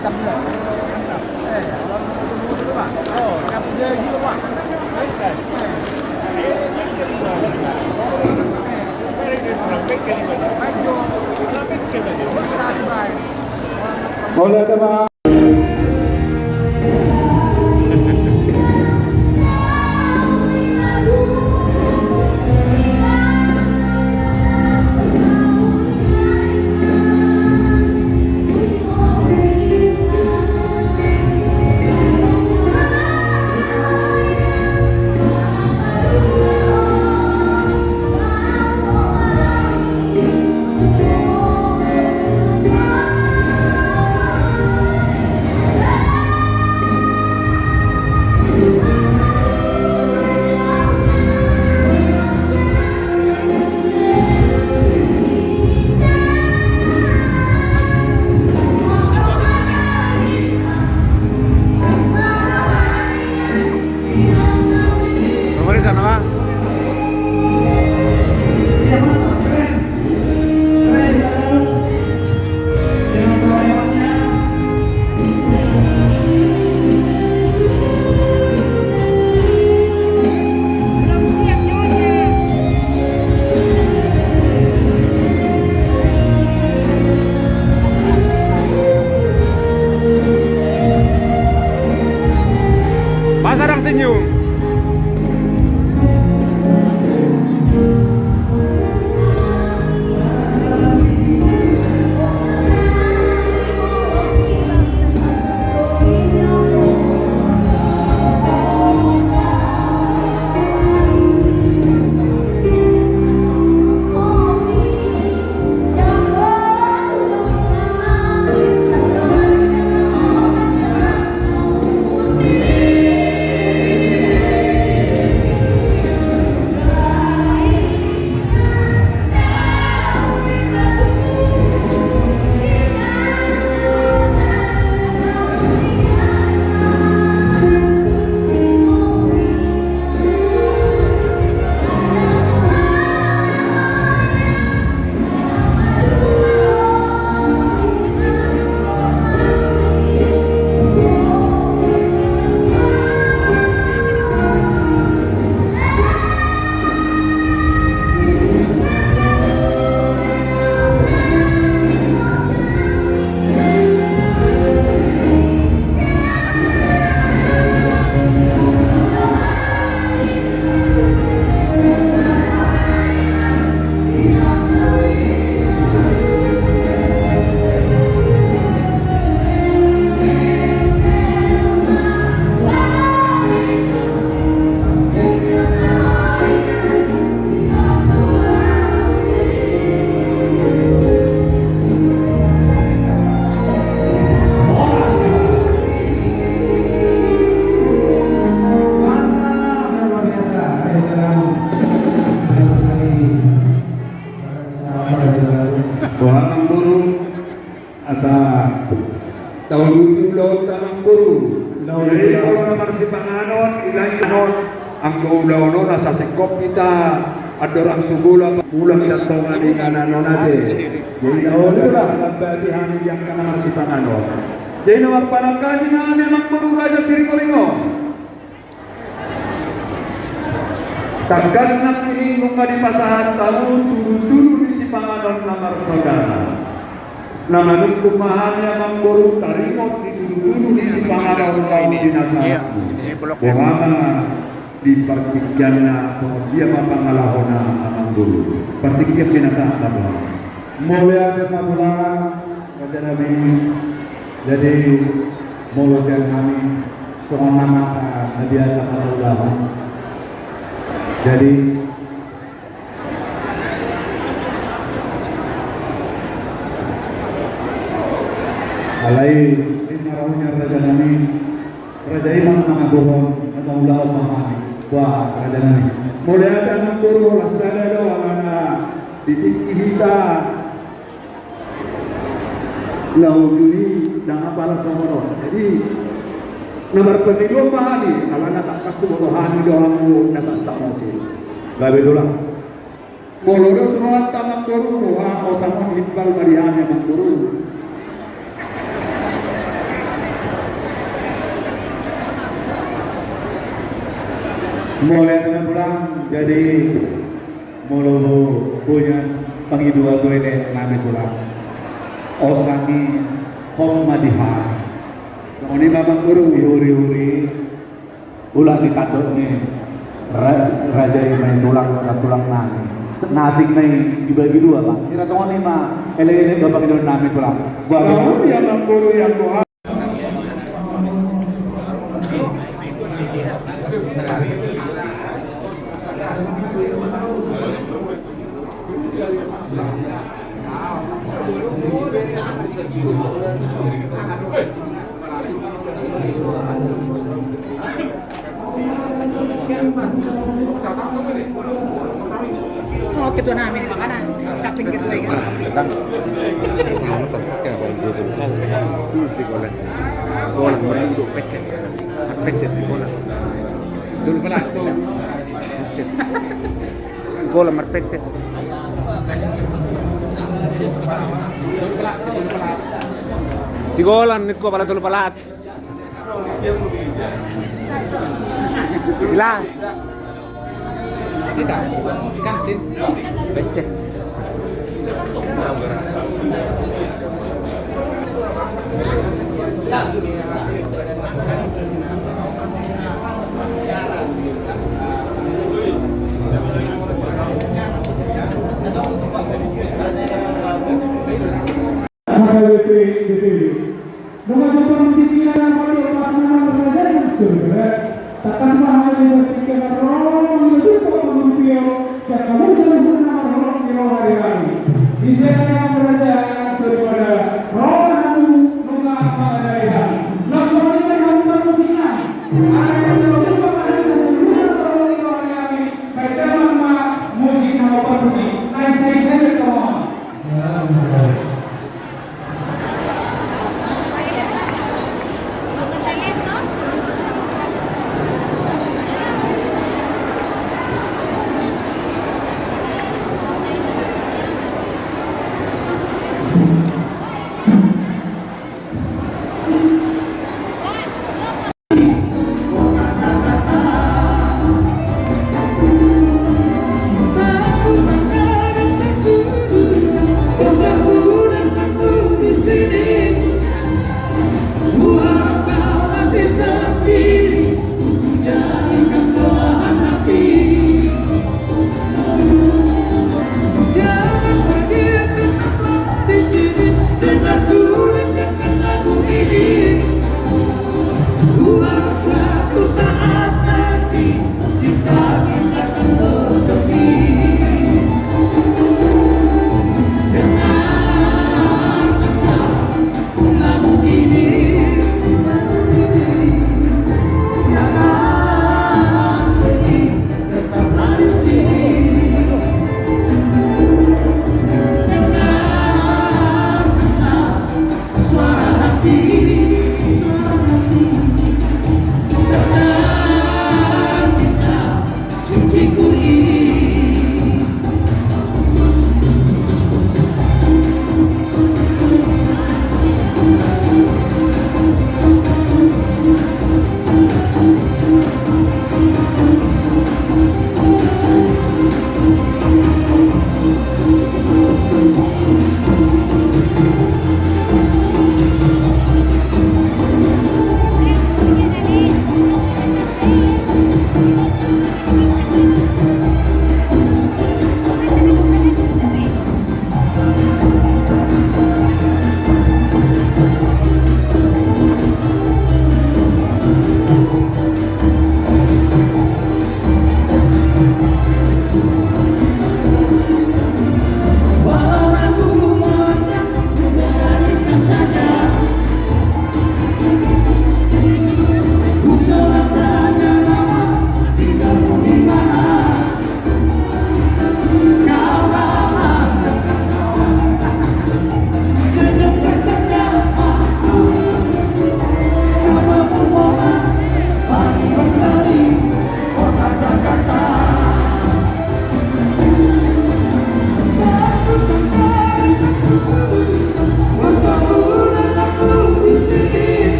hitam dulu. Mantap. Kalau mau dulu Pak. Oh, yang punya gitu Pak. Boleh teman. Senyum. Wahang burung asa tahun ulo tamang buru dari kalau nomor si panganon ilang inon ang ulo no nasa sekop kita ada orang sugula pulang sa tonga di kanan nate jadi ulo lah batihan yang kana si panganon jadi nomor parangkasi na memang buru raja sirikoringo tagas na piling kung kadipasahan tahun tulu-tulu di si panganon nomor saudara namanun kumahannya mangguru tarimot ditulu-tulu di si panganon tahun dinasaku buhana di partikyanna dia mapangalahona amang guru partikyan binasahan na ba Mulia dan mabulan Raja Nabi. Jadi mulut yang kami semua masa Nabi Sallallahu. Jadi alai lima raunya Raja Nabi Raja Imam Mangabuhon atau ulah pahami wah Raja Nabi mulia dan guru lasana doana ditik kita laujuni dan apalah sama jadi nomor pemilu pahami alana tak kasu botohani doamu nasa samosi gabe dulu Molodo surat tamang guru doa osama hibbal mariana manguru Mulai dengan pulang jadi mulu punya penghidupan gue ini nami pulang. Osani Hom Madiha. Ini Mamang Guru. Uri ulah dikandung nih raja ini tulang nami. Nasik nih dibagi dua pak. Kira semua nih mah ele bapak itu nami pulang. Namun yang Mamang Guru yang doa. Oh, ketua namin makanan. Kaping gitu ya. Kan sama terpakai kalau gitu itu sih bola merinduk pecet sih bola dulu pala tuh pecet bola merpecet si golan niko pala dulu pala gila kita kantin pecet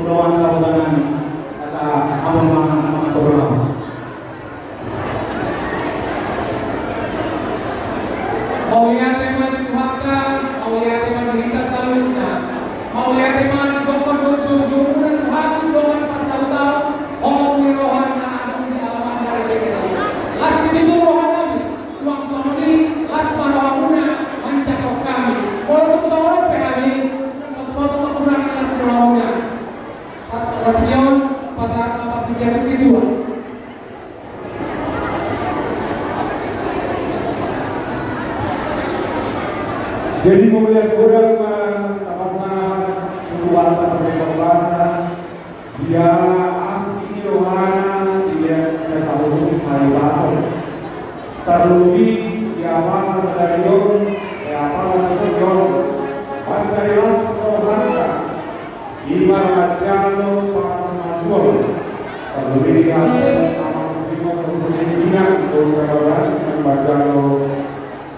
penggawa kabupaten asa amon mga programa. Mau lihat tema dituhankan, mau lihat tema dihintas salurnya, mau lihat tema dibongkar dojung dan Tuhan dengan pasal tahu, hong rohan na anak di alamat dari desa. Las itu rohan kami, suang ini las marawamuna mencakap kami. Walaupun seorang PHB, suatu mengurangi las marawamuna. Rapion pasal apa kejadian kedua. Jadi melihat orang pasangan keluarga berbahasa dia asli rohana dia kesalahan hari bahasa terlebih dia apa sadarion dia apa itu pancarilas rohana iman jalo pamasmaswal terlebih dia amal sedikit sosial bina orang membaca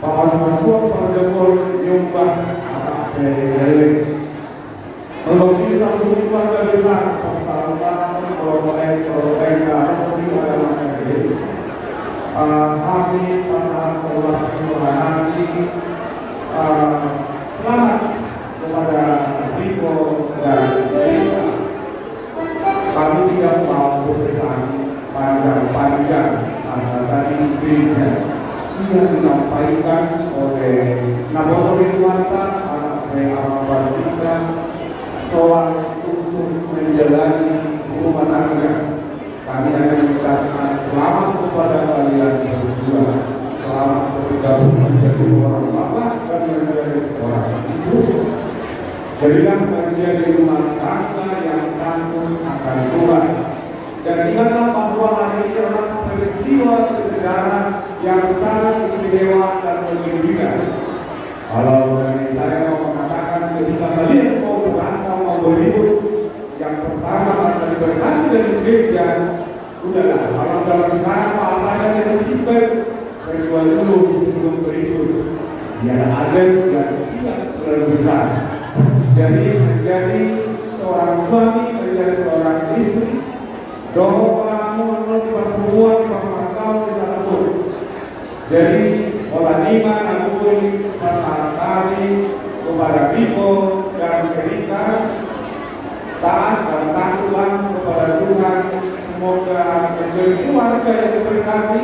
pamasmaswal panjangol nyumbang anak dari kalau ini satu keluarga besar persatuan kalau mereka di dalam Yesus kami pasangan keluarga Tuhan ini selamat kepada Riko dan Rita. Kami tidak mau berpesan panjang-panjang karena tadi gereja sudah disampaikan oleh Nabosowi Tuanta anak Alabar kita soal untuk menjalani rumah tangga. Kami akan mengucapkan selamat kepada kalian berdua, selamat bergabung menjadi seorang bapak dan menjadi seorang ibu. Jadilah menjadi rumah tangga yang tangguh akan Tuhan. Dan ingatlah bahwa hari ini adalah peristiwa bersejarah yang sangat istimewa dan menggembirakan. Kalau dari saya mau mengatakan ketika kalian mau berantem, mau beribut, yang pertama akan diberkati dari gereja, udahlah. Kalau zaman sekarang bahasanya lebih simpel, berjual dulu sebelum beribut. Biar ada yang tidak terlalu besar. Jadi menjadi seorang suami, menjadi seorang istri, doa kamu di pertemuan di Pakau di sana pun. Jadi olah nima akui pasal kami kepada Bimo dan Erika taat dan takutlah kepada Tuhan. Semoga menjadi keluarga yang diberkati,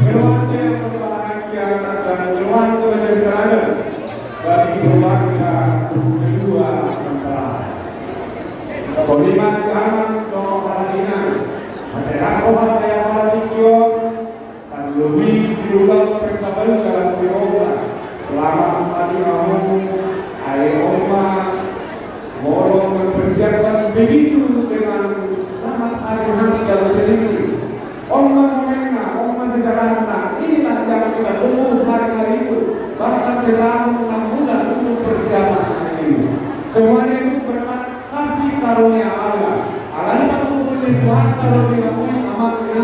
keluarga yang berbahagia dan keluarga menjadi teladan bagi keluarga kedua mempelai. Soliman keaman doa karantina mencetak Tuhan yang malatio dan lebih diulang festival kelas Eropa selama 4 tahun. Eropa Moro mempersiapkan begitu dengan sangat hati-hati dalam diri. Oma sejarahnya inilah yang kita tunggu hari itu, bahkan selama 6 bulan untuk persiapan hari ini. Semuanya itu berkat kasih karunia Allah. Allah ini mengumpul di Tuhan kalau diakui amatnya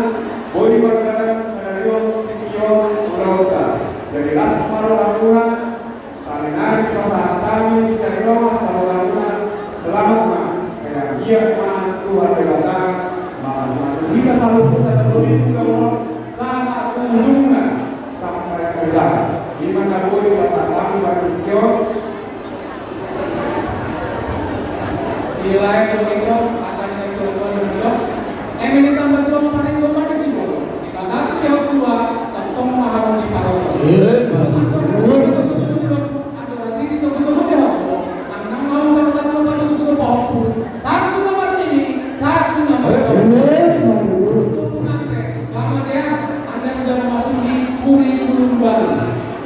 boi berkata sadarion tikion ulauta. Jadi asmar lakukan salinari pasangan kami sekarang saluran selamat ma saya giat ma Tuhan berkata masuk kita selalu pun dan begitu kalau sangat menguntungkan sampai sebesar gimana boi pasangan kami bertikion wilayah Domingo akan diketuai oleh Emily tambah dua paling dua di sini. Dikasih jauh dua, tentang mahal di Paroto. Ada lagi itu betul dia. Karena mau satu betul paupu. Satu nomor ini, satu nomor. Untuk pengantin, selamat ya. Anda sudah memasuki kurikulum baru.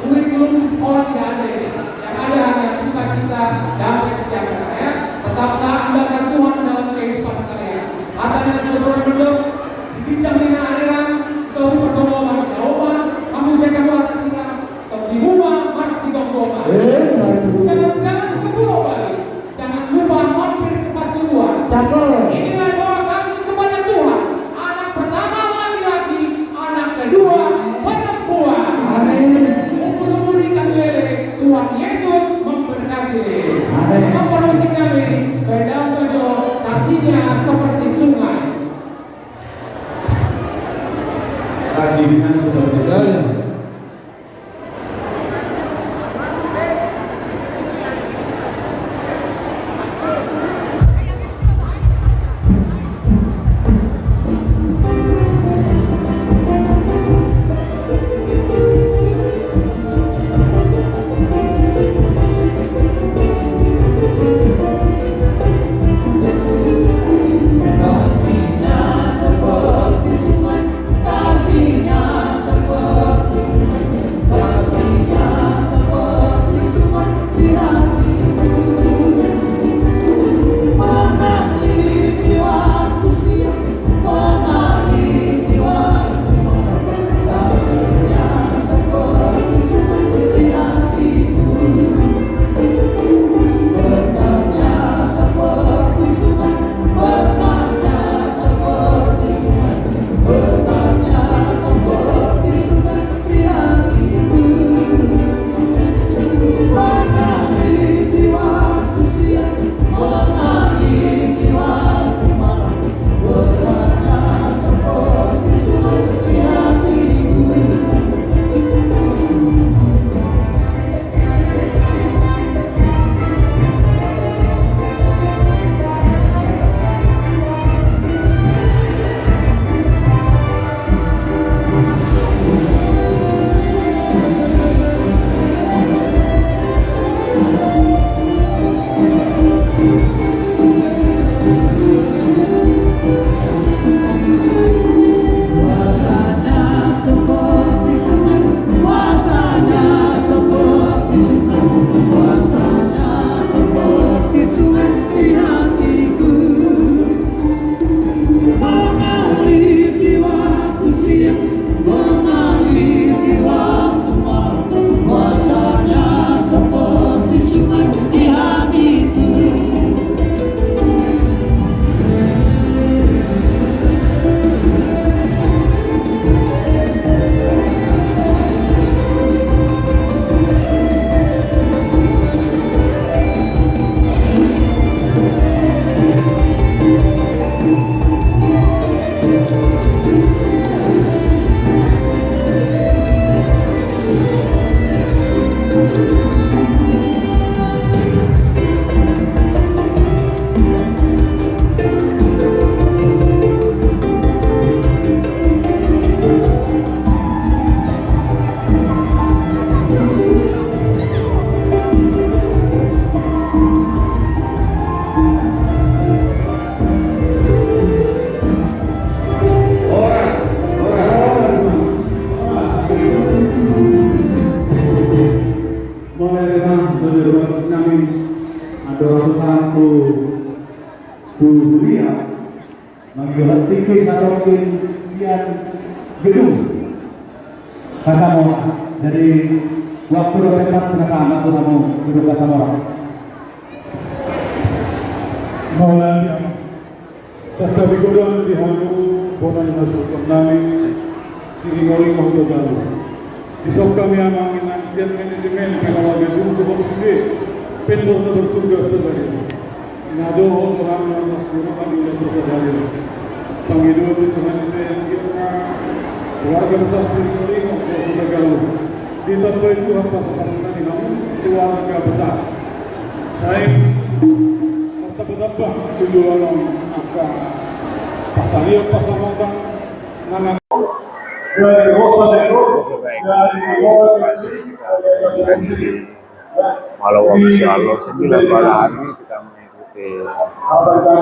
Kurikulum di sekolah tidak ada ini. Yang ada hanya sukacita, damai sejahtera ya. Tetaplah Anda akan Tuhan dalam kehidupan kalian. Katanya Tuhan berdok, dibincang dengan aliran, atau perdomaan jawaban, kamu sekan atas silang, atau di rumah masih gomboman. Jangan kedua balik, jangan lupa mampir ke Pasuruan. Inilah doa kami kepada Tuhan. Anak pertama laki-laki, anak kedua perempuan. Umur ikan lele, Tuhan Yesus memberkati. Memperlukan kami, berdamai kasihnya seperti sungai. Kasihnya seperti saya. Menggelar sarokin sian gedung Kasamora dari waktu tempat penasama tuh kamu gedung Kasamora. Maulana sasta bigodon di handu bonan masuk kami siringoli mahutogalo. Besok kami amangin ang sian manajemen pengawagan untuk sendiri pendok bertugas sebagai nado orang yang masuk kami dan bersadari. Panginoon Tuhan saya yang kita keluarga besar Siringoli mahutogalo. Ditambah Tuhan pasukan kami namun keluarga besar. Saya betapa tujuan akan pasaria pasamotang nama dari Rosa Malam Insya sebulan hari kita mengikuti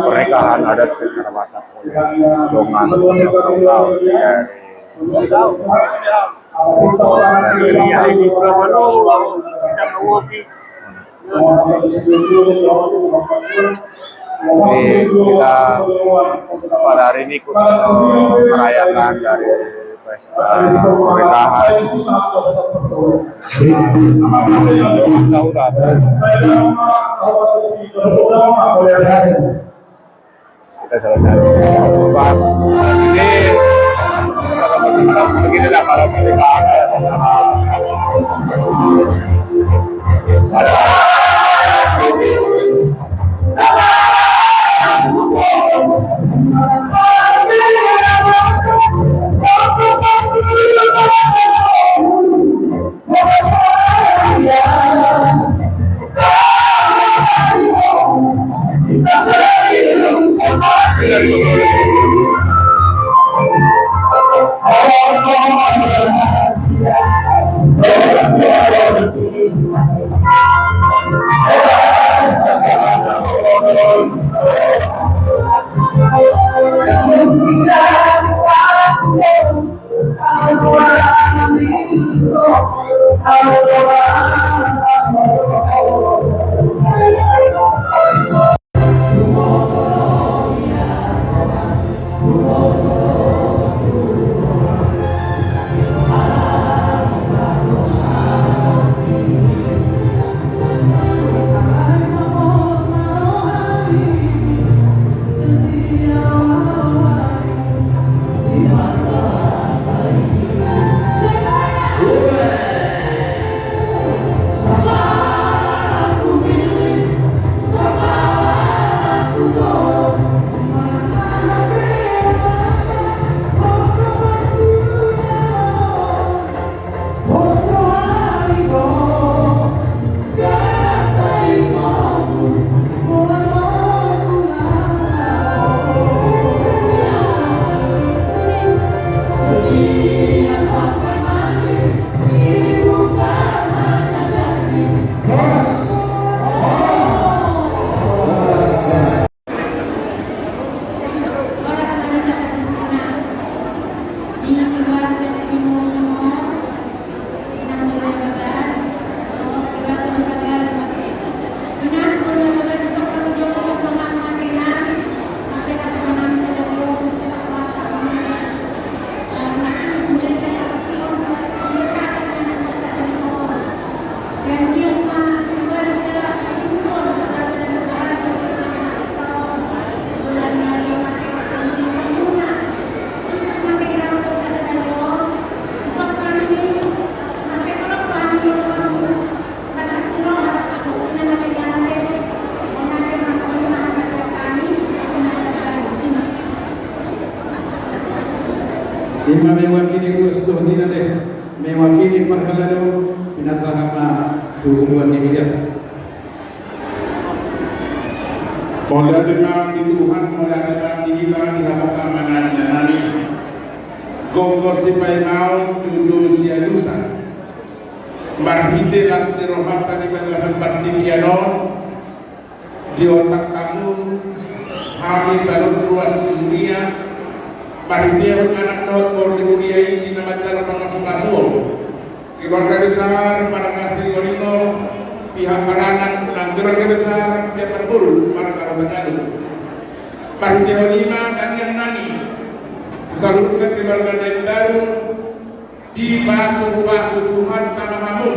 pernikahan adat secara Batak oleh Dongan Songkau dari ini Pramano kita mengopi. Kita pada hari ini ikut merayakan dari pesta pernikahan Saudat. Kita selesai ini beginilah para pernikahan. Salam. Lima mewakili Gusto Dinate, mewakili Parhalado, pinasahama tuuluan ni Widyata. Mola tenang di Tuhan, mola tenang di kita, di hamba keamanan dan nami. Gongkos di Paimau, tujuh sialusan. Marhite ras di rohata di bagasan partikianon. Di otak kamu, kami salut luas dunia. Marhite anak not bor di dunia ini nama cara masuk-masuk. Keluarga besar, Maranasi Oringo, pihak Parangan, keluarga besar, pihak Perburu, Marga Rotagado, Marhite Honima dan yang nani. Salutkan keluarga yang baru di pasu-pasu Tuhan tanah kamu.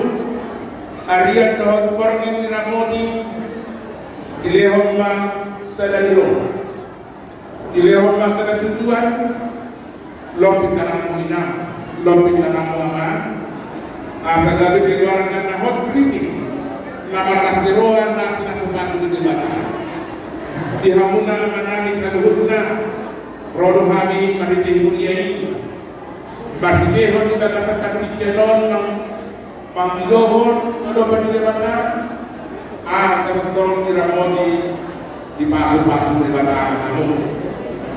Arian dohot porngin ramoti, ilehomma sadadiro, ilehomma sadatujuan, lompit tanah muhina, lompit tanah muhaman. Asa gabi keluarga nahot kritik, nama rasdiroan na pinasupasu di debatan. Dihamuna menangis saluhutna, rodo kami Marhite Mulyai, Marhite hon dagasakan tikenon ng panggidohon ano pa di debatan. Asa betul diramoni di pasu-pasu di debatan kamu.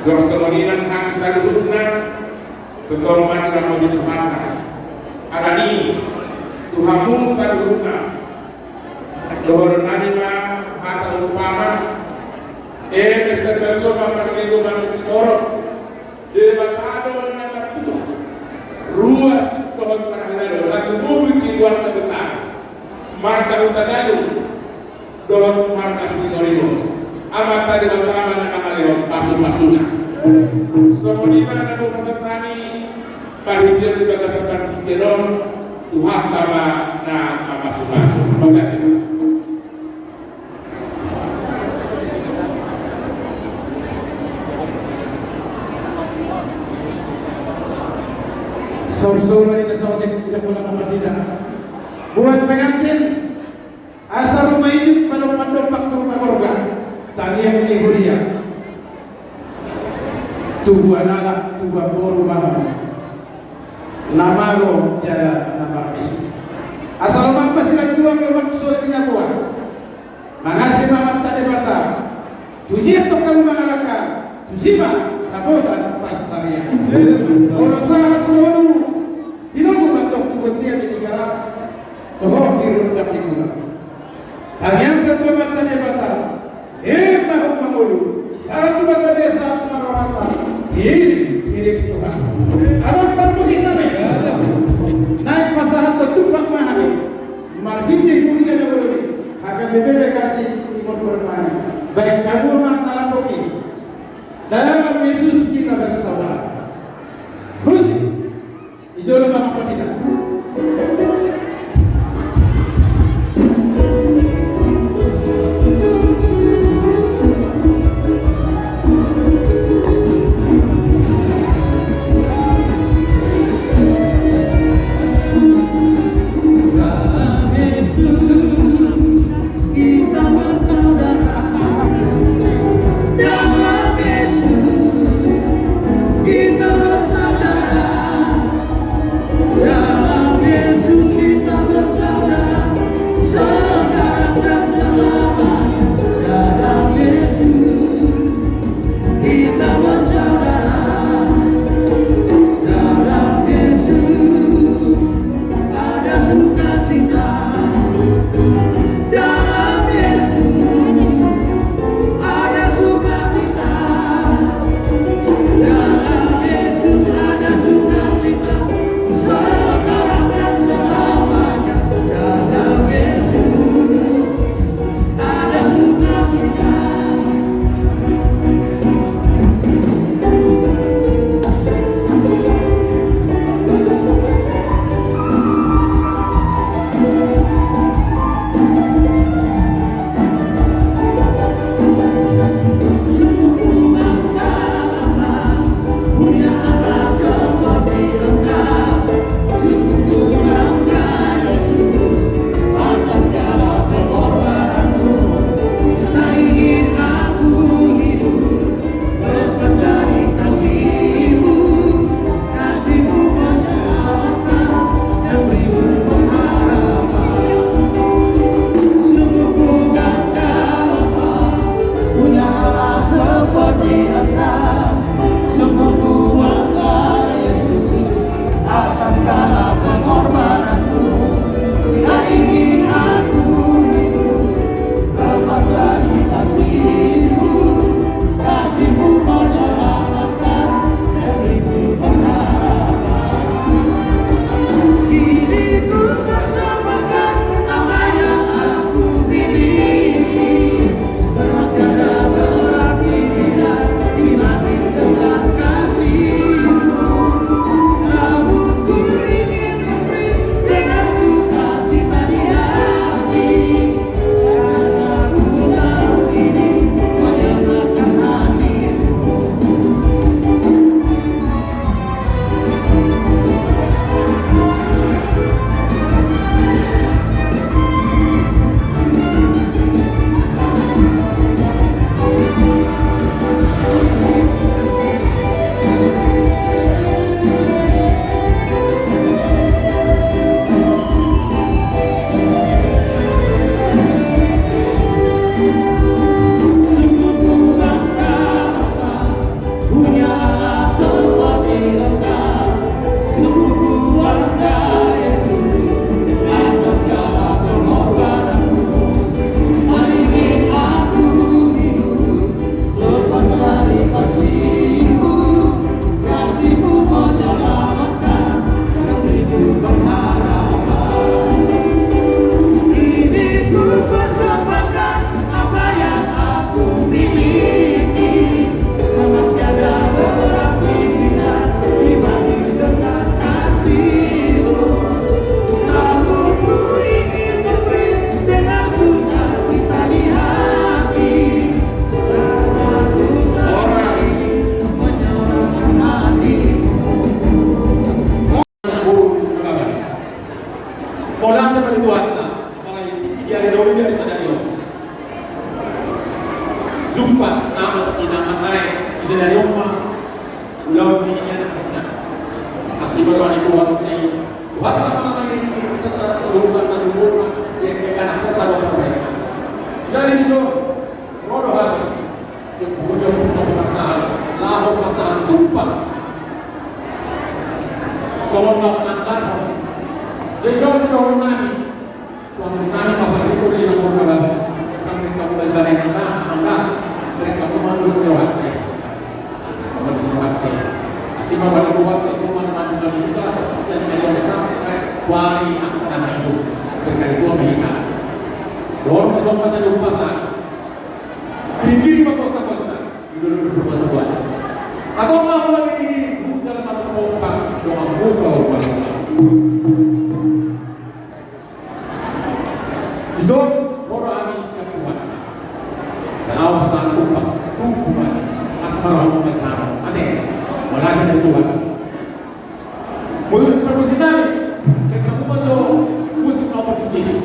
Sorsoloninan kami saluhutna, betul man diramoni Tuhan. Arani Tuhamu saluhutna, dohon nanima atau upama. Mr. Bello Mamarligo Manusikoro debatado na martuo ruas doon Parhalado at lumubig keluarga besar Marga Rotagado doon Marga Signorino amata di bawah na kamalehon pasu-pasuna so muna na po kasatani paribyo di bagasapan Tikeron Tuhan tama na kapasu-pasu maganda. Saur-saura di nasawatin tidak pula kapatida. Buat pengantin, asal rumah ini pada pandok waktu rumah keluarga. Tadi yang ini Huria. tubuh anak, tubuh perubahan. Nama lo jalan nama Yesus. Asal lemak pasilan juang lemak sulit pinatuan. Mangasih mamat tak debata. Tujian tok kamu mengalahkan. Tujima tabotan pasarian. Kalau sah solu tinunggu matok tubetian di garas. Tohong dirun dapti kuna. Hanya ketua mata debata. Mahum mangulu. Satu mata desa marorasa. Hidup Tuhan. Abang termusik nabi. Naik pasahan tertumpah mahal. Marginnya kuliah dan boleh. HKBP kasih timur bermain. Baik kamu martalah kopi. Dalam Yesus kita bersaudara. Musik. Hijau lemah apa tidak? Zumba sama kita masai bisa dari rumah laut minyak terkena. Asih baru ada kuat saya. Buat apa ini kita seluruh kata dulu yang anak kota doa. Jadi so rodo hati. Sebuah pernah lahir pasangan tumpah. Solong nantar. Jadi so sekarang nani. Waktu nani bapak itu di nomor berapa? Mereka berbalik anda mereka pemandu sejawat. Pemandu sejawat. Asih baru buat satu mana-mana juga. Saya tidak sampai wari anak itu berkali dua mereka. Orang masuk pada dua pasang. Kiri-kiri kosta-kosta. Dulu berbuat-buat. Atau mau lagi ini hujan pada pompa doang musuh. Izon, orang amin siap kuat. Kalau pasang pompa, kumpulan. Asmara pompa sama. Ate, mulai dari Tuhan. Mungkin permusikan, kita kumpul musik nomor di sini.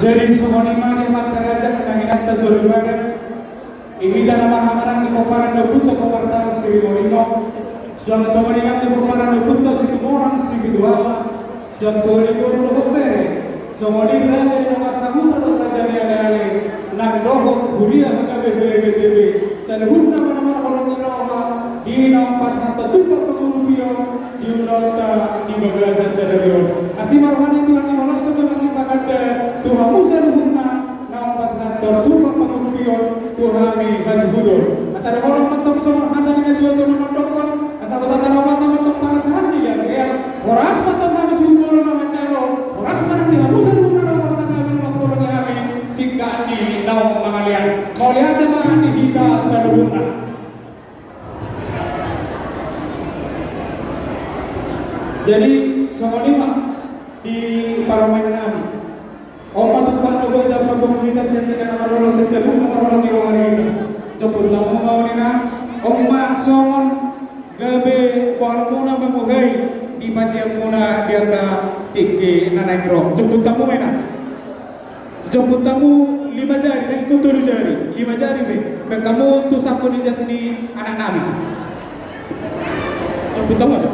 Jadi semua lima dia mata raja mengingat tasuri badan. Ini dalam hamaran di koparan debut kopartan si Morino. Suang semua lima di koparan debut si orang si kedua. Suang semua lima di kopere. Semua lima dari nomor satu atau raja ni ale. Nak dohok kuria maka bebe. Seluruh nama-nama kolom nirawa di nampas nata tupak pengurupion di ulota di bagasa sederhana. Asih marwani tuhan yang malas sebenarnya pakada Tuhan Musa luhurna nampas nata tupak pengurupion Tuhami hasbudor. Asal orang matang semua hata dengan dua Tuhan mandokon. Asal kata nama matang pangasahan dia. Horas matang habis hubungan nama calo. Horas matang Tuhan Musa luhurna nampas nata tupak kami singkat di naung mangalian. Mau lihat teman kita sederhana. Jadi semua lima di parlemen kami. Oma tumpah na boy dapat komunitas yang tidak orang seseru orang di luar ini. Cepet tamu kawanina. Oma songon gabe bahal muna memugai di pacian muna dia ka tiki nanagro. Cepet tamu ena. Cepet tamu 5 jari dan ikut 7 jari. 5 jari be. Kamu tu sapu di sini anak nami. Cepet tamu ada.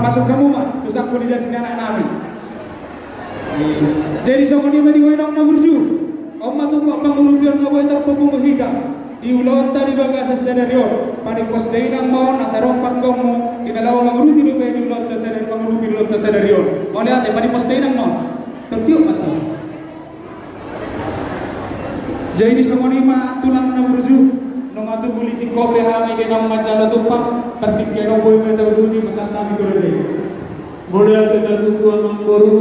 Masuk kamu mah, tusak pun dijelasin anak Nabi. Jadi sama dia di wenang na burju. Oma tu kok pangurupian na boy terpopung mahida. Di ulota di bagasa senario. Pari pos day nang mau nasarompat kamu. Dinalaw mangurupi di ulota senario pangurupi di ulota senario. Oleh ate pari pos day nang mau. Tertiup mata. Jadi sama dia mah tulang na burju. Nomatu polisi kopi hamai ke nama macam tupak, pertik ke boy meta ududi pasal kami tu lagi. Mulia kita tutua mangkoru,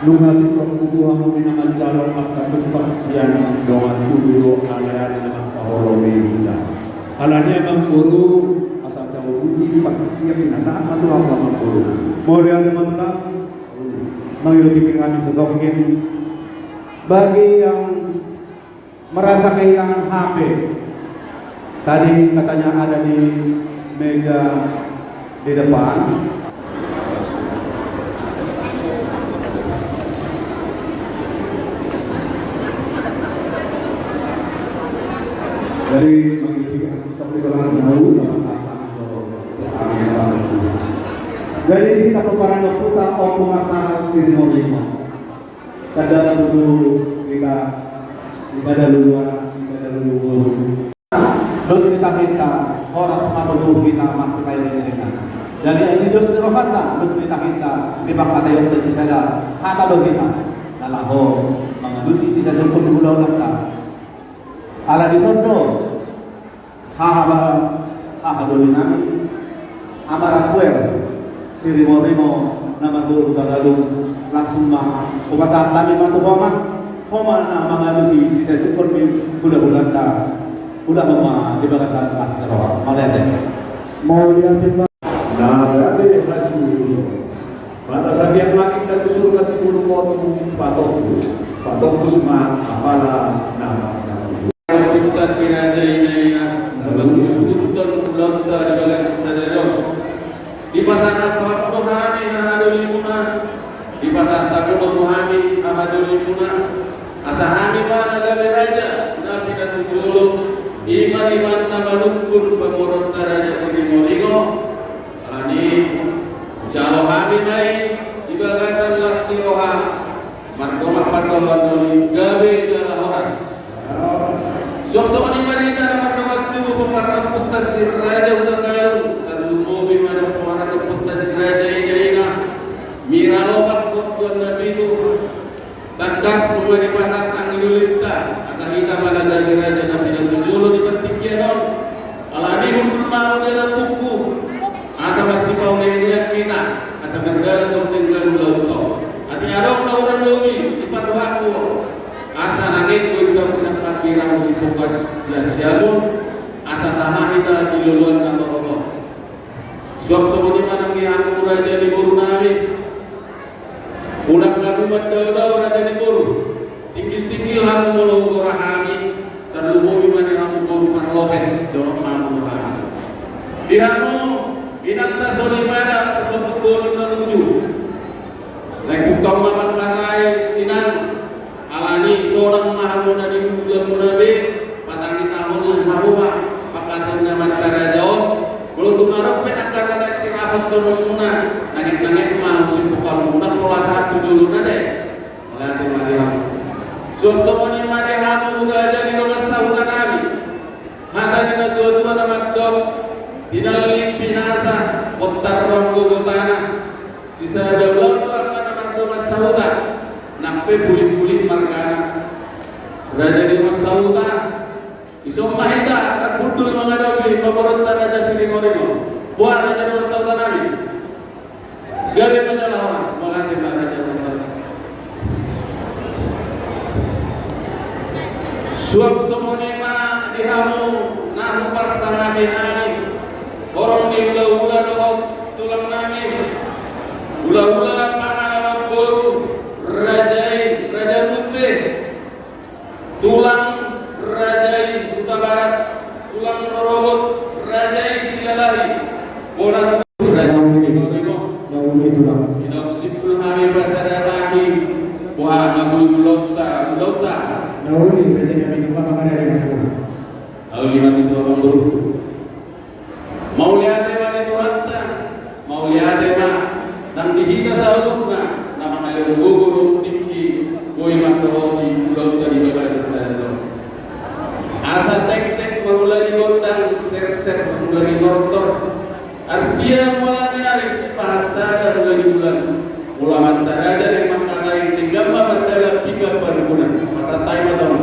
lunasi kau tutua mungkin akan calon maka tempat siang doa tuduh alaran dengan kaholomi kita. Alanya mangkoru asal tahu uji pakai pinasaan atau apa mangkoru. Mulia teman-teman, mengikuti kami setokin bagi yang merasa kehilangan HP. Tadi katanya ada di meja di depan. Dari mengikuti seperti dahulu dari di kita keparano puta opo mata Sirimo kada dulu kita sisa dulu dos kita oras matutup kita masih kayo dengan dari ini dos dirokanta dos kita di bangkatayon dan sisa hata do kita nalaho mga dos sisa sulpun di budaw lang ta ala di sondo hahadolin namin amarakwel Sirimo na magulong tagalog langsung upasahan kami matuhoman homa na mga si sesukon kuda-kuda ta kuda homa di bagasan asnero malete Mau lihatin Pak. Nah, berarti kasih pada saat yang lagi kita disuruh kasih bulu potong patokus mah apalah nama kasih. Kita si raja ina bagus utun lonta di bagas sadaro di pasar apa Tuhani ahadulimuna di pasar takudo Tuhani ahadulimuna asahani mana gawe raja nabi dan tujulu iman na malukul pamurot raja Sirimo ani jalo hami nai di bagasan lasti roha margoma pandohan doli gawe jala horas suasana ni mereka dapat waktu pemarang putas raja udah kayu dan mobil mana pemarang putas raja ini mira lobat buat nabi itu tangkas mulai pasar tangilulita asal kita mana dari raja nabi dan tujuh di pertikian alani untuk mau dalam buku asal masih mau melihat kita asal berdalam untuk tinggal laut hati ada orang lumi di paduhaku asa nangit ko ito sa kapira mo si Pukas Siamun asa tanah ita diluluan na toko suwak-suwak ni manang ihan raja ni Buru namin ulang kami magdaw raja ni Buru tinggi-tinggi hamu mulaw ko rahami terlumumi man ni hamu Buru Pan Lopez doon mamu kami ihan mo inanta solimana pasok Buru na luju nagpukang mamangkanay inan alani seorang mahamuna di bulan munabe patang kita mau hamuba pakatan nama karajaon kalau tumarap pe akan ada sirapat turun nangit mau simpukal munak pola satu dulu nade melati mariam suasana mariam udah jadi dogas tahunan kami hata dina dua nama dok dinalin pinasa otar ronggo tanah sisa daulah tu akan nama dogas tahunan nampe bulik-bulik markana raja di Masauta iso mahita anak budul menghadapi pemberontak raja Sirimo buat raja di Masauta nabi gari penyelawas menganti raja Masauta suak semonema dihamu nahu parsangami hani orang di ula-ula dohok tulang nami ula-ula pangalawat boru Raja Putih tulang Rajai Kuta Barat tulang Rorogot Rajai Silalahi bola Raja Sirimo tidak sipul hari pasaralahi wah nagui mulota Nauli raja kami lupa makanya dia aku. lalu lima itu abang guru mau lihat tema itu hatta mau lihat tema dan dihina saudukna nama nalero guguru tinggi koi makrohoti pulau tadi bagasi sadar asa tek mulai gondang ser mulai tortor artinya mulai narik pasar mulai bulan ulama taraja yang makarai digamba berdala tiga bulan masa time atau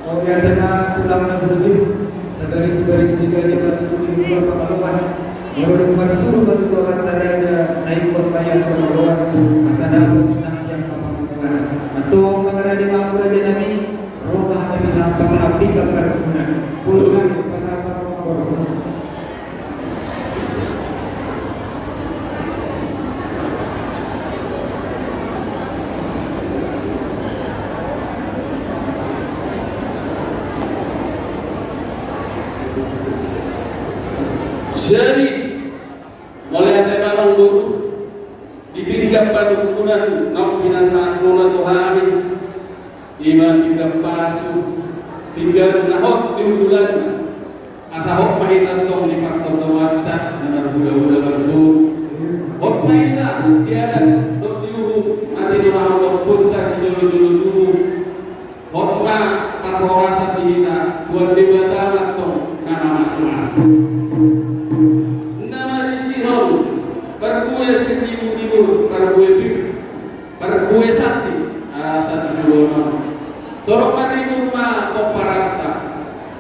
Kalau dia ada tulang na berujung segaris-garis tiga di batu tujuh dua kemaluan. Kalau dengar suruh batu dua antara Jadi mulai ada mamang guru dipinggap padukunan nau pinasaan kuna Tuhan iman pinggap pasu pinggap nahot di bulan asahok mahitan tong ni partom nawata nanar bula-bula bantu hot mahita tiada dok diuhu ati dimahang pun kasih jolo-jolo dulu hot na parorasa dihita tuan debata tong nama mas-mas nama risihon perbuya setibu-tibu perbuya bir perbuya sati sati julono torok maribur ma komparata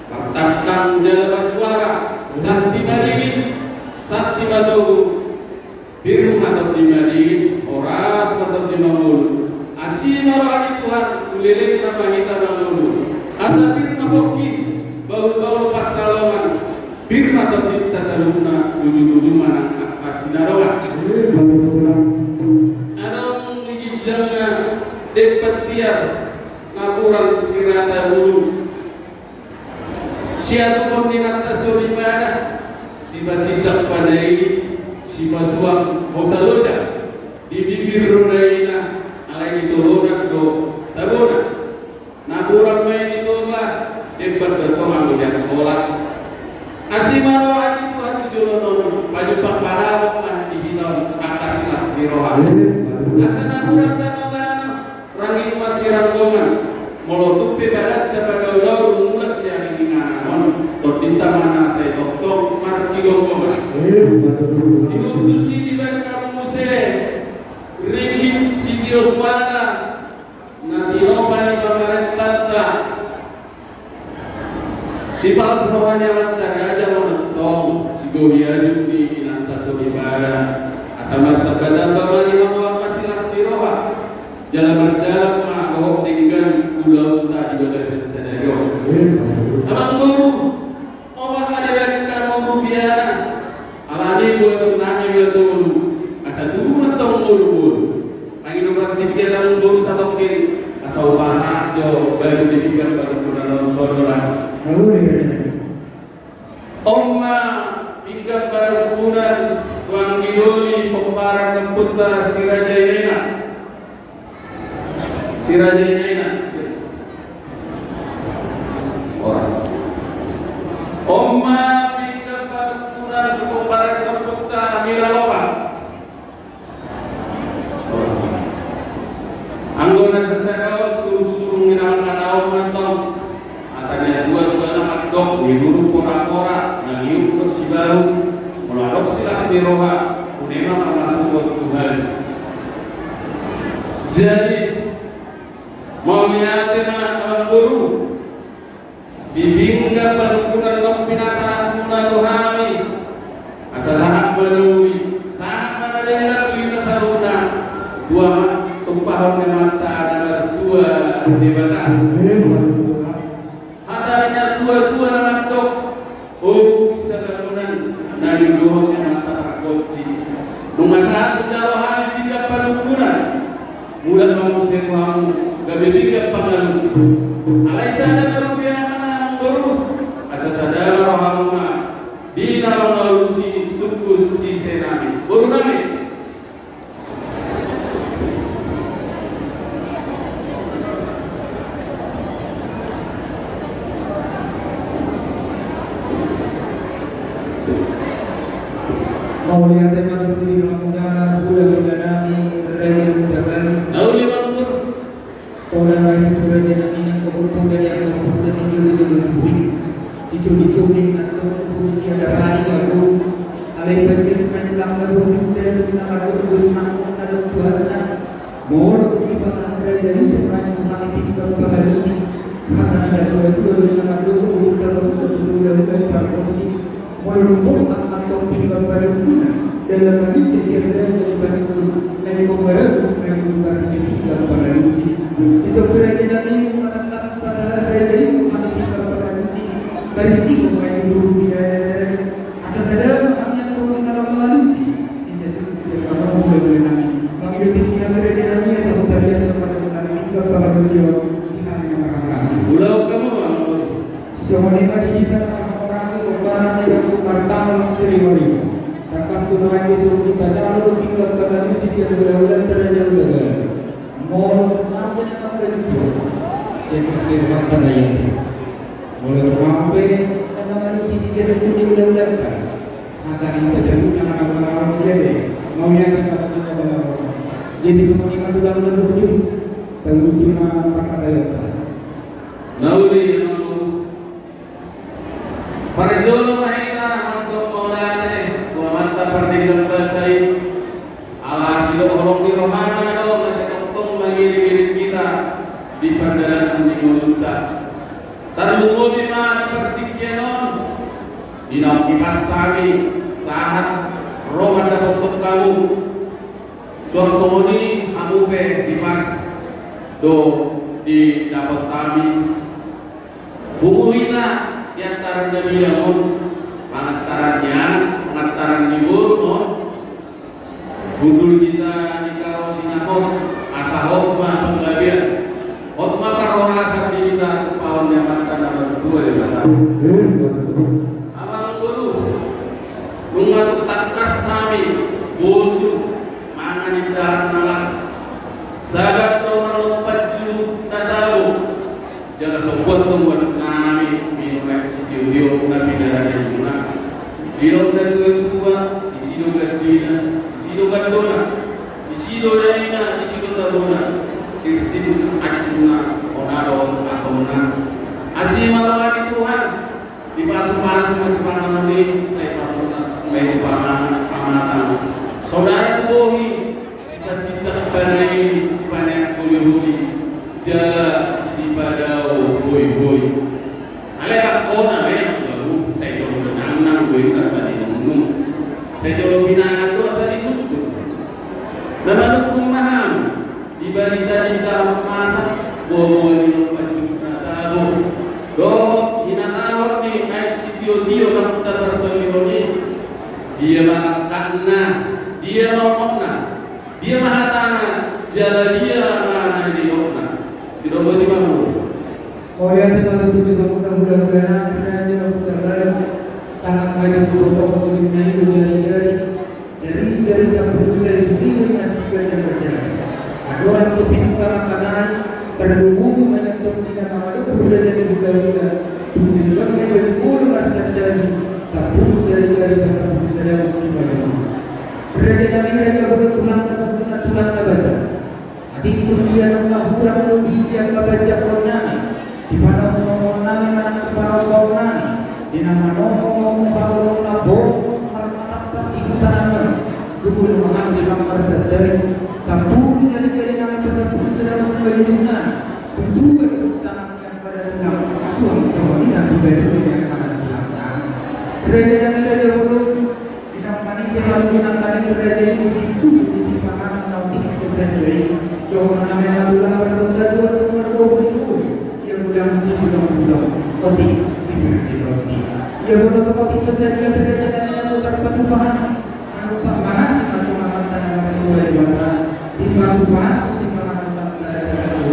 pertakam jalaban juara sati madingin sati madogu biru matap di madingin oras matap di mamulu asina rohani Tuhan ulelek nama kita mamulu asapir maboki baul-baul pasalawan bir matap di tasaluna tujuh-tujuh manang asinarawan anong nigijangna depat tiar ngapuran sirata bulu siatu pembinata suribana si basidak pada ini si basuang hosaloja di bibir rodaina alai ditolonan do tabona ngapuran main itu ba debat berkomando dan kolak asimaro adi Tuhan tujulonon baju pangparawak lah di hitam akasilas di rohan asana kurang tanah rangin masirang goman molotupi badat kepada udah mulak siang ini nganon tordinta mana saya doktor marsi goman diutusi di bangka muse ringgit si Dios pada nanti nopani pemerintah si palas rohanya lantar aja menentong si gohi ajun di inanta suribada asamar tabatan bamani hamuak pasilas di roha jalan berdalam ma roh dengan ulau tadi pada sesedayo amang guru omak ada bagi kamu rupiah alani gua tentangnya bila dulu asa dulu mentong guru lagi nomor tiga dalam guru satu mungkin asa upah jo baru dipikir baru kurang nonton Oma hingga perkebunan Tuan Gidoli pembarang Nemputa Sirajainena Oras Oma hingga perkebunan pembarang Nemputa Miraloba Oras Anggona sesegau suruh-suruh mengenalkan awam mantau atanya dua anak dok diburu pora-pora yang hidup si baru meladok silas di roha unema masuk buat Tuhan jadi mau lihatin anak guru bibingga padukunan dok pinasaan kuna Tuhani asa sangat menui sama ada yang kita saruna dua tumpah mata ada dua debatan hatanya tua-tua anak dok oh sagalunan nari dohong yang mata paragoci nunga satu jarohan tidak padukunan mulat mangusir kamu gabi tiga pangalusi alai sana rupiah mana mengguru asa sadara rohamuna di dalam lalusi sukus si senami buru nami Maulia tema duri hamuna bulan nami raya mudaban nauli mangur tola mai bulan nami nang kumpul dari yang kumpul sendiri dengan bui sisu-sisu ning atau kumpul siada hari aku alai perkes menulang lagu dan nama terus mangkok ada Tuhan mohon di bahasa raya dengan Muhammad tinggal bagalusi kata ada dua dengan dua kalau sudah dari parkosi mohon atau tinggal pada dalam lagi sesi ada daripada naik komara supaya bukan tinggal pada lusi disebutkan nanti anak kelas pada hari ini kami tinggal pada lusi berisi mengenai rupiah asal ada kami yang tahu dalam melalui sisi kamu boleh nanti kami tinggal pada hari ini satu tadi pada kami tinggal pada lusi di hari yang akan pulau kamu semua ini kita orang itu barang yang pertama sering Padahal lu tinggal kata musisi yang berulang terjadi udah. Mau sampai nak kerja. Siapa sih orang kaya itu? Mulai sampai dengan musisi yang berulang kan. Maka ini tersebut yang orang jadi. Mau yang kata kita dalam jadi semua ini dalam berujung. Terujung apa kata itu? Nauli para jono mahita manto maulane wa manta pardingan basai ala silo horong di rohana do masih tong mengiring kita di pandaran di mulutta tarlumo di ma di partikienon di nau kipas sami sahat roman da untuk kamu suasoni amupe di pas do di dapat kami bukuina di antara Nabi Yamun pengantaran libur budul kita di karosinakot asa hotma penggabian hotma karora sabdi kita kepauan yang mantan berdua di batang abang guru lungatuk takkas sami bosu mangan di dahan nalas sadat nomor lompat juru tatabu jangan sebuah tunggas nami minum studio nabi darah juna minum dan tua isido gandina isido gandona isido daina isido tabona sirsin acuna onaro asomna asih malawati Tuhan di pasu-pasu masih panganan ini saya pamunas mai pamanatan saudara bohi sita-sita badai si panek kuyuhudi jala si badau boy alera kona baru saya coba nang boy kasa di nung saya coba binaan tu asa di suku nama lu paham di balita di dalam masa boy ni paju tahu do hinatawat ni ai si tio nak terseroni dia makanna dia ngomongna dia mahatana jala dia mana di okna tidak boleh mahu Korea itu kalau itu mudah-mudahan kiranya aku terlalu tangan banyak foto-foto ini dari sampai saya sendiri ngasihkan yang berjalan adoran sepintu kanan terhubung menyebut dengan nama itu kemudian yang juga kemudian yang betul masih jadi satu dari bahasa Indonesia dan musibah kerja dari raja berpulang dan tulang bahasa adik dia adalah kurang lebih dia baca Quran di mana ngomong nami anak di mana ngomong nami di nama ngomong kalau nabo marmata itu tanamnya sebelum mengambil di kamar sedari sambung dari nama tersebut sudah sebelumnya tentu berusaha pada dalam suami suami dan juga yang akan belakang gereja dan gereja bodoh di nama manusia harus dinamkan gereja itu situ di simpanan nautik sesuai jauh namanya laluan berdua yang mudah mesti bulan kotik sibuk dia bodoh kotik sesuai dengan gereja dan yang bukan pertumpahan anupa manas atau makan tanah kedua di bawah di basuh simpanan dari asal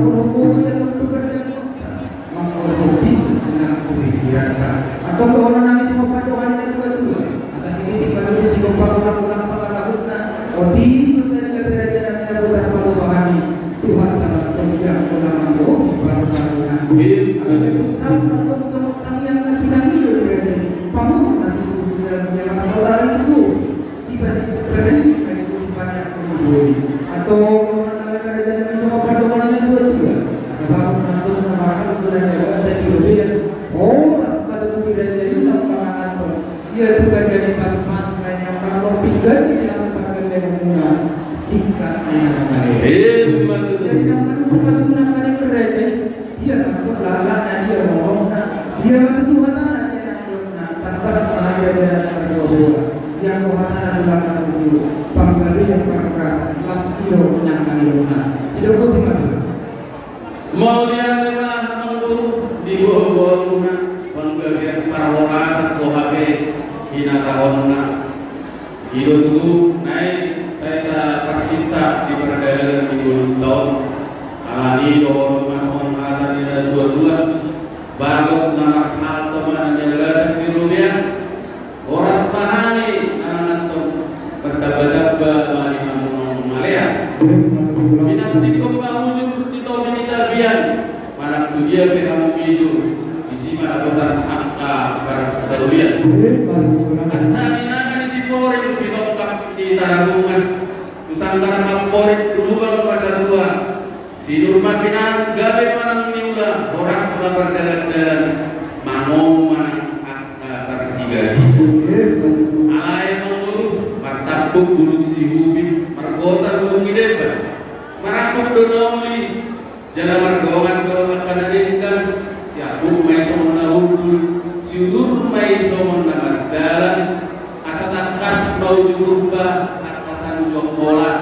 bodoh yang untuk berdua mengkopi dengan kebijakan atau orang nami semua padoan itu betul atas ini baru siapa orang pengaruhnya kopi sesuai dengan gereja dan yang bukan pertumpahan Tuhan telah tidak pernah membohongi basuh-basuhnya sampai semua yang tidak hidup gereja pamu masih yang saudara itu si basi berbeda itu sifatnya membohongi atau orang gereja dan semua padoan itu betul sebab menantu sama untuk dan ada di berbeda pada gereja itu tanpa dia bukan dari pas-pas yang kalau pikir dia akan dengan mudah sikapnya jadi nama bukan gunakan gereja dia takut lalana dia ngomongna dia Tuhan dia tanpa sengaja dia berdoa yang Tuhan adalah itu panggali yang keras lasio yang kalinya sudah betul mau dia memang mengguru di bawah rumah penggabian parawasan kohabe hina tahunna itu dulu naik saya paksinta di perdagangan di bulan tahun alani doang masuk kata di dua baru nama hal teman yang ada di dunia oras pahami anak Pinantikom mahujur di Tomini Tarbian, manak dia pehamu itu, isima agotan angka perseruian. Asani naga di Sipori binokap di Tarabungan, Nusantara Maporit Dulubang Pasar 2, Sinurma Pinang gabe manang niula, horas lapar dalan-dalan, mangong manang angka tertiga. Alay manguru, martapuk buluk si hubi, margota bulung ideba, marakuk donauli, jalan margongan kanadengkan, siapuk may somon na hudul, siudur may somon na magdalan, asa takas mau jurumba, takasan ujuk bola,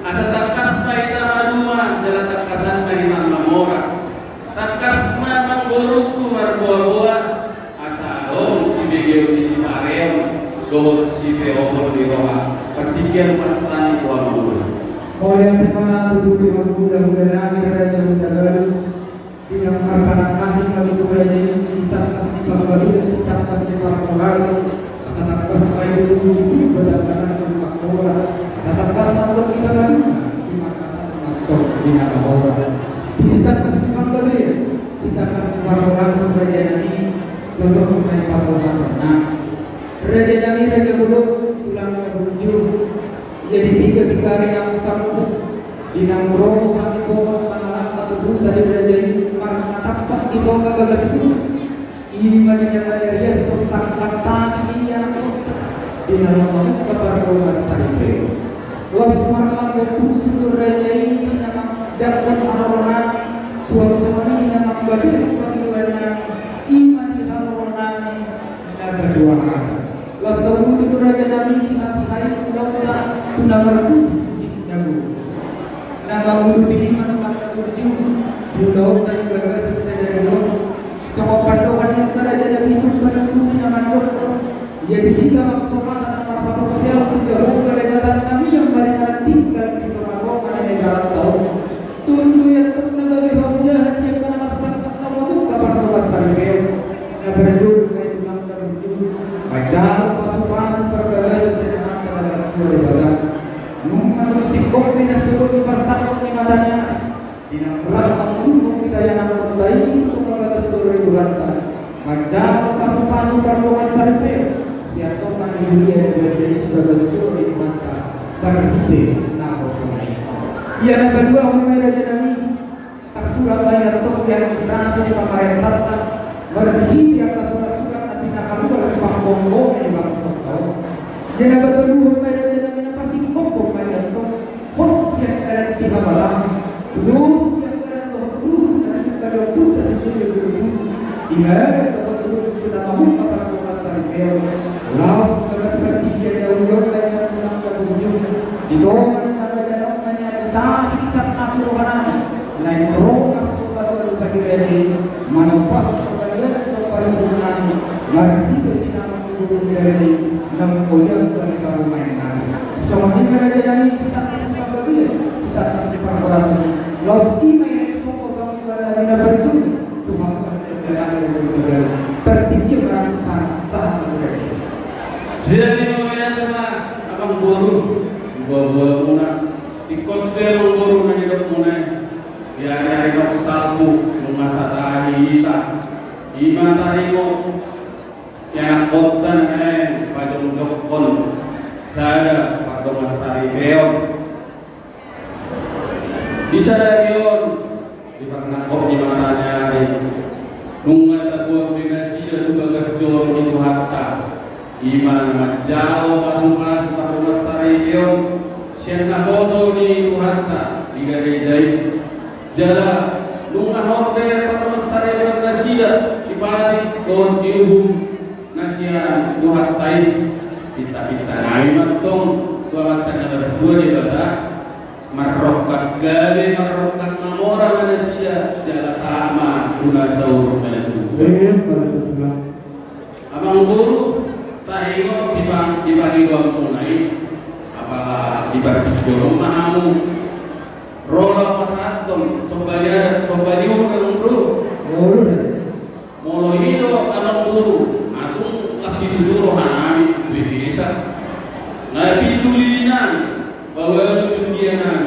asa takas may tamaduma, jalan takasan may mamamora, takas mamang boruku marboa-boa, asa dong si begeo di si pareo, dohor si peopor di roha, pertigaan pasrani kuah mula. Oleh tema tujuh di mudah-mudahan raja menjaga tidak akan kasih kali raja ini sitak kasih panggalu dan sitak kasih parporas asatak kasih baik itu berdasarkan faktor asatak kasih mantuk kita kan di makassar mantuk di Nagawara di sitak kasih panggalu ya sitak kasih parporas raja ini contoh mengenai parporas nah raja ini raja buluk tulang berujung jadi tiga hari yang sanggup dinang roh hati bawah manalang katubu tadi raja ini karena tapak di bawah gagas itu ima di jalan rias tersang kata yang dinang roh kabar bawah sampai los malam waktu seluruh raja ini memang jatuh orang suara-suara ini memang bagian perjuangan iman di orang dan berdoa los tahun itu raja kami di hati saya mudah-mudahan tunda merebus jago naga ulu di mana mata berju pulau dan bagas sesuai dengan semua panduan yang telah jadi bisu pada tubuh nama dokter ia dijaga maksudnya nama sosial juga kelegatan kami yang mereka tinggal di tempat mana negara tahu tunggu yang pernah berhubungan hanya karena masyarakat kamu itu kapan kelas saribel na berju dari tulang dan berju baca pasu-pasu perbagas sesuai dengan kelegatan nung sikok di nasulut di pertakot ni matanya dinamrak ang ulong kita yang akan tayo kung mga seluruh Tuhan magdalo pasu-pasu perluas taripe siya to manihuli dari bagasyo di mata berbite na ko tunay iya na kedua humay raja nami taksurat banyak to yang instansi di pemerintah berhenti atas surat-surat na pinakaluar di pangbongbong ni bangsa tao iya na kedua humay raja nami na pasikpok banyak to siap kalian siapa malam terus siap kalian terus dan kita dokter dan itu ingat bahwa terus kita mahu mata kokas saripel laos kita seperti kita ulang banyak pulang ke ujung di doa kita jalan banyak tak kisah aku rohani naik roh sobat baru kadire manopah kalian sobat rohani mari kita sinama guru dire nam ojang dan baru mainan semuanya kerja dari sitak sitak kasih parporas los ima yang soko kami pada mina berju Tuhan kerja tertinggi orang sangat terjadi. Jadi mengenai teman abang boru, buah muna, di kostel boru nanti dok muna, biar dok salpu mengasa tahi kita, ima tarimo, yang kota nanti pajong dokon, saya pada masari beon. Bisa dayon di pernakop di matanya hari nunga tabuang binasi dan tugas jor itu hatta iman majalo masuk pada masari beon siapa boso ni itu hatta tiga dai jala nunga hotel pada masari beon nasida di pati don diuhum nasian itu hattai kita naik tong dua mata berdua di bata marrokat gabe marrokat mamora manusia jala sama guna saur menentu abang guru tahigo dibagi punai apakah dibagi jorong mahamu rola pasaton sobanya umur bro molo hido abang guru atung kasih dulu rohani biasa nabi tulinan bahwa tundianan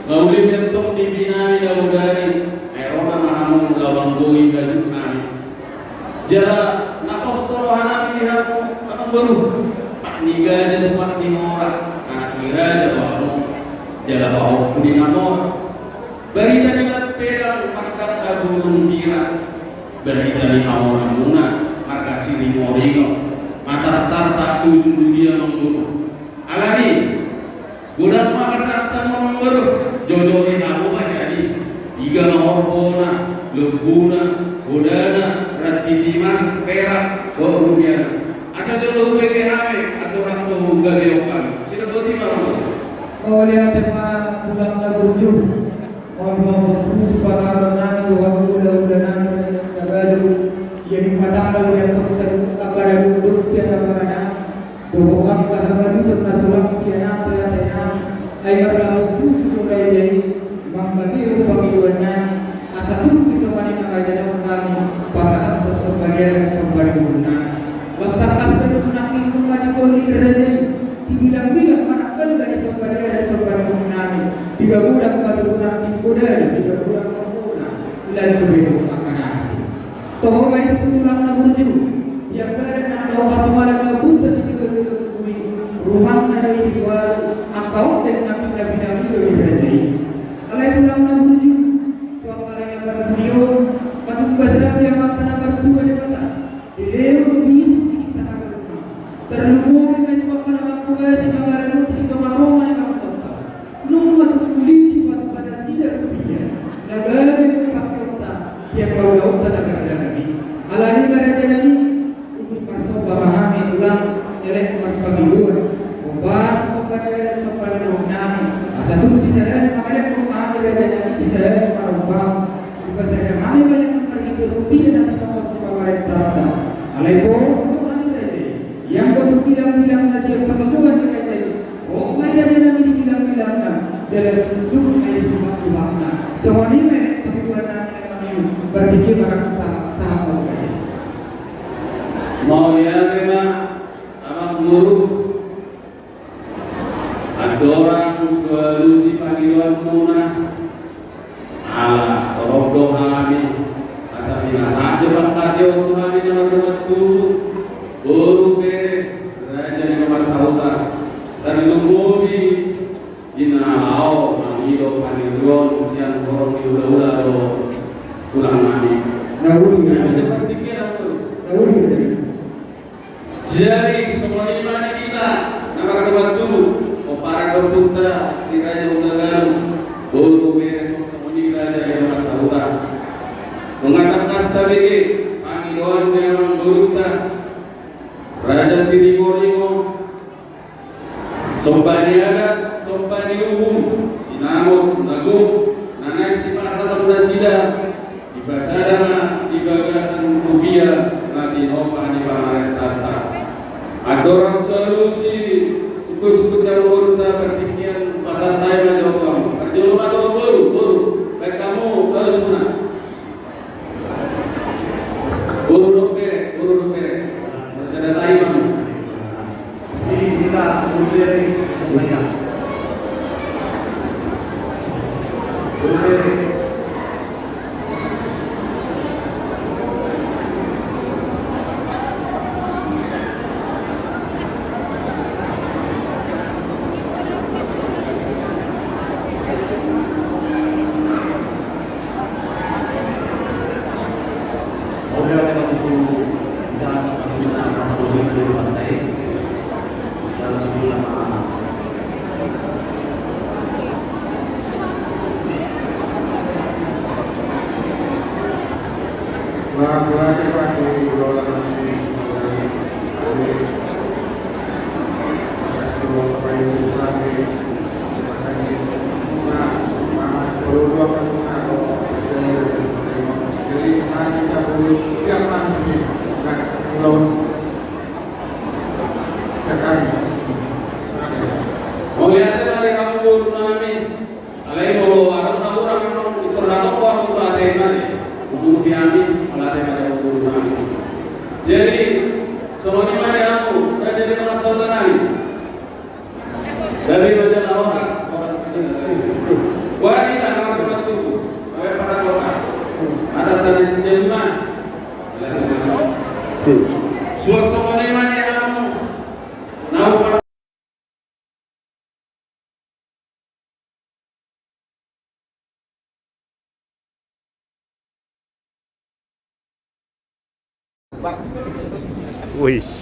Ngauli bentuk di binami daudari aerona mahamu lawang goi gajuk nami jala napostoro hanami dihamu akan baru pak niga aja tempat di morat anak kira aja wamu jala bau kudi namor berita di pedang pakat kagunung bira berita di hawa muna marga siri moringo mata sar satu dunia mengguru alani budak makasarta membaru jodohin aku masih adi tiga mahorpona lebuna udana rati dimas perak warubiana asa jodoh BGHM atau rakso galeokan sila bodi malam oleh tema bulan lagu Allah subhanahu nami wa nami nagalu yang patang yang terseru kepada duduk siapa karena doa kahagalu termasuk siapa tanya air lalu sudah jadi membagi pemiluannya asal kita pada mengajar kami pasangan tersebagai guna wastarkas itu nakin kembali koli kerja dibilang-bilang manakala dari sebagai guna tiga bulan pada bulan kuda tiga bulan kuda dan berbeda akan asli toh baik itu tulang naburju yang karena doa semalam labuta tidak bumi rumah dari luar akau dan nabi lebih berjaya alai tulang naburju tuang karena berbunyo patut basah yang makna berdua di mata dileu lebih kita akan terlubung dengan makna makna si magaran kita makna yang makna nunggu atau kulit pada sidar dunia negara yang pakai otak yang kau tak ada kami alani mereka ini untuk perso memahami ulang elek berbagi dua obat kepada nami asal tu si saya mengalek memahami mereka ini si saya merubah juga saya kami banyak pergi ke rupiah nanti kamu suka mereka alai bos itu mereka yang betul bilang nasi penghidupan mereka oh mereka ini dibilang dalam sunnah subhanahu semua ini mereka tapi bukan kami berpikir pada sahabat mereka mau lihat memang abang guru ada orang solusi panggilan munah ala torok doa amin asal binasa aja bakal dia Tuhan ini berbatu guru bere raja di rumah sauta dari tunggubi Inau manido paniron usian korong diulah-ulah do tulang mani. Nauli Ada berpikiran tu. nauli Jadi semua ini mana kita nama waktu para berpunta si raja utagalu baru beres semua ini raja yang masa utara mengatakan sabege paniron memang berunta raja Sirimo sombani ada sombani umum sinamut nagung nanak si pasar sida di pasarana di bagasan rupiah nanti opa di pamarentata ada orang solusi suku-suku yang berunta berpikiran pasar tayo na jauh kamu kerjaan atau baru baik kamu harus menang buru dopere masih ada tayo kamu Ini kita kemudian semuanya. mau lihat dari kamu buru nami alai mau orang itu rata kuah untuk atena untuk diambil alai pada buru nami jadi semua ini mana aku udah jadi nama saudara dari macam orang para kota. Ada tadi sejauh mana? Suasana mana yang mau Wih.